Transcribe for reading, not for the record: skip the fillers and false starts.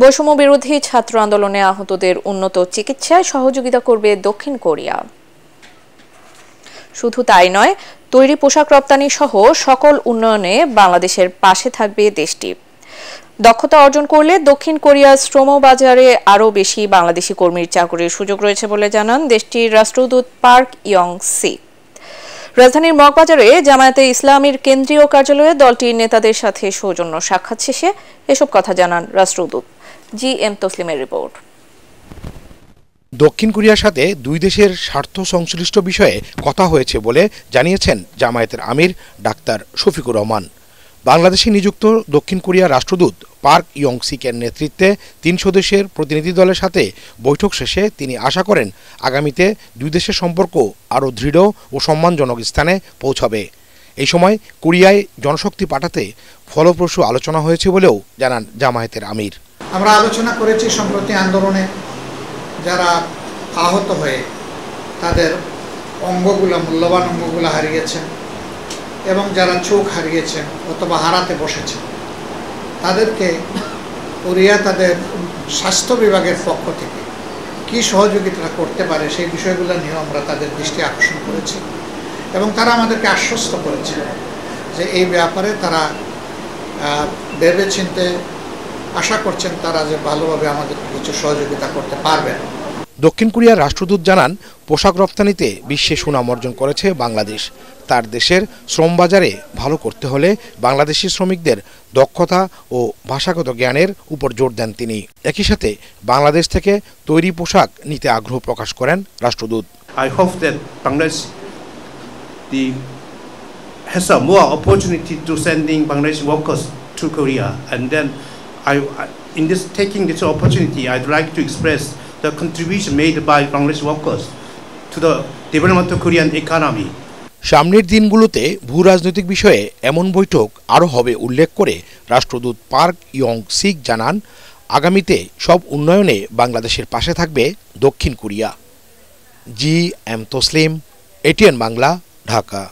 বৈষম্য বিরোধী ছাত্র আন্দোলনে আহতদের উন্নত চিকিৎসায় সহযোগিতা করবে দক্ষিণ কোরিয়া। শুধু তাই নয়, তৈরি পোশাক রপ্তানি সহ সকল উন্নয়নে বাংলাদেশের পাশে থাকবে দেশটি। দক্ষতা অর্জন করলে দক্ষিণ কোরিয়ার শ্রম বাজারে আরও বেশি বাংলাদেশি কর্মীর চাকরির সুযোগ রয়েছে বলে জানান দেশটির রাষ্ট্রদূত পার্ক ইয়ং সি। রাজধানীর মগবাজারে জামায়াতে ইসলামীর কেন্দ্রীয় কার্যালয়ে দলটির নেতাদের সাথে সৌজন্য সাক্ষাৎ শেষে এসব কথা জানান রাষ্ট্রদূত। জি এম তসলিমের রিপোর্ট। দক্ষিণ কোরিয়ার সাথে দুই দেশের স্বার্থ সংশ্লিষ্ট বিষয়ে কথা হয়েছে বলে জানিয়েছেন জামায়াতের আমির ডাক্তার শফিকুর রহমান। বাংলাদেশে নিযুক্ত দক্ষিণ কোরিয়ার রাষ্ট্রদূত পার্ক ইয়ং সিকের নেতৃত্বে 3 সদস্যের প্রতিনিধি দলের সাথে বৈঠক শেষে তিনি আশা করেন আগামীতে দুই দেশের সম্পর্ক আরও দৃঢ় ও সম্মানজনক স্থানে পৌঁছাবে। এই সময় কোরিয়ায় জনশক্তি পাঠাতে ফলপ্রসূ আলোচনা হয়েছে বলেও জানান জামায়াতের আমির। আমরা আলোচনা করেছি সম্প্রতি আন্দোলনে যারা আহত হয়ে তাদের মূল্যবান অঙ্গগুলো হারিয়েছেন এবং যারা চোখ হারিয়েছেন অথবা হারাতে বসেছেন তাদেরকে কোরিয়া তাদের স্বাস্থ্য বিভাগের পক্ষ থেকে কী সহযোগিতা করতে পারে সেই বিষয়গুলো নিয়েও আমরা তাদের দৃষ্টি আকর্ষণ করেছি এবং তারা আমাদেরকে আশ্বস্ত করেছে যে এই ব্যাপারে তারা ভেবেচিন্তে আশা করছেন তারা যে ভালোভাবে আমাদের কিছু সহযোগিতা করতে পারবেন। দক্ষিণ কোরিয়ার রাষ্ট্রদূত জানান পোশাক রপ্তানিতে বিশ্বে সুনাম অর্জন করেছে বাংলাদেশ। তার দেশের শ্রম বাজারে ভালো করতে হলে বাংলাদেশি শ্রমিকদের দক্ষতা ও ভাষাগত জ্ঞানের উপর জোর দেন তিনি। একই সাথে বাংলাদেশ থেকে তৈরি পোশাক নিতে আগ্রহ প্রকাশ করেন রাষ্ট্রদূত। I hope that Bangladesh has a more opportunity to sending Bangladeshi workers to Korea, and then in this taking this opportunity, I'd like to express the contribution made by Bangladeshi workers to the development of Korean economy. সামনের দিনগুলোতে ভূ রাজনৈতিক বিষয়ে এমন বৈঠক আরও হবে উল্লেখ করে রাষ্ট্রদূত পার্ক ইয়ং সিক জানান আগামীতে সব উন্নয়নে বাংলাদেশের পাশে থাকবে দক্ষিণ Korea. G M Taslim, ATN Bangla, Dhaka.